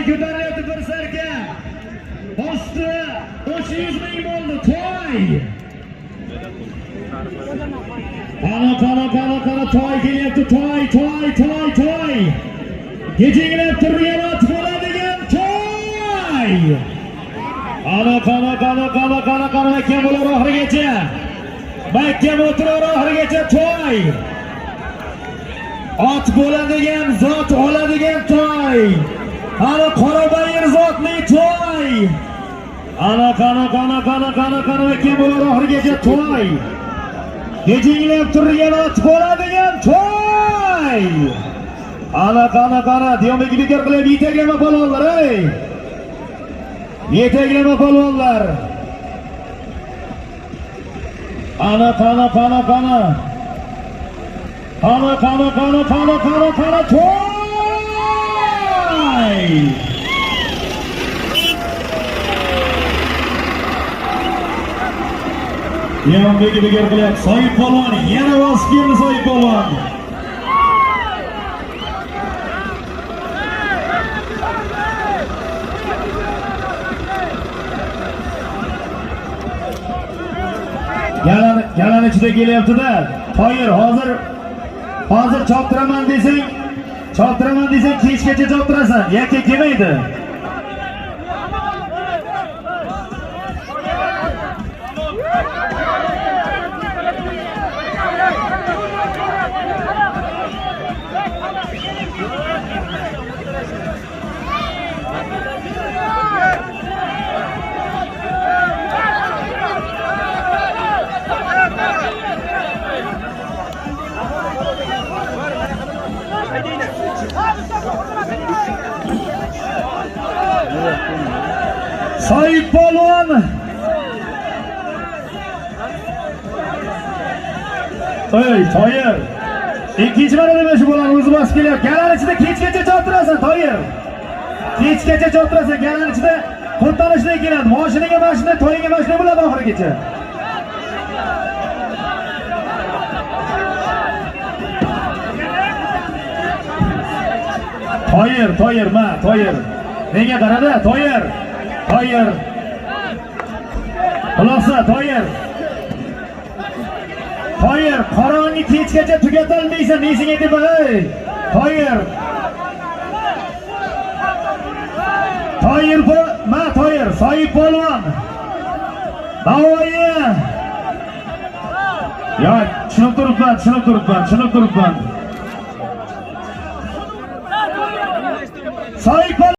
ko'tarilyapti bir sarka. Bosti 300 ming bo'ldi. To'y. Qana to'y kelyapti. To'y. Kechinglab turgan ot bo'ladigan to'y. Qana kim bo'lar oxirigacha? Makka o'tirar oxirigacha to'y. Ot bo'ladigan, zot oladigan to'y. Ana Qorabayir zotning to'y. Ana qana kim bo'lar oxirigacha to'y. Kechinglab turgan ot bo'ladigan to'y. Ana Diyombek bekor qilib yetaklama polvonlar, ey. Yetaklama polvonlar. Ana to'y. Diyombek bekor qilib Soyib polvon yana bosib keldi Soyib polvon. Yalan ichida kelyapti-da. Toyir hozir choptiraman desang, kechgacha choptirasan. Yakka kelmaydi. Soyib polvon Toyir ikkinchi marotaba shu bolani o'zi bosib kelyapti. Galan ichida kechgacha choptirasan Toyir. Kechgacha choptirasan, galan ichida qo'rqinishdan keladi. Mashinaga mashina, to'yiga mashina bo'ladi oxirigacha. Toyir. Menga qarada, Toyir. Xulosa, Toyir, qorong'i kechgacha tugatolmaysan, nesing aytib ey. Toyir, Soyib polvon. Navoiy. Ya, tushunib turibman.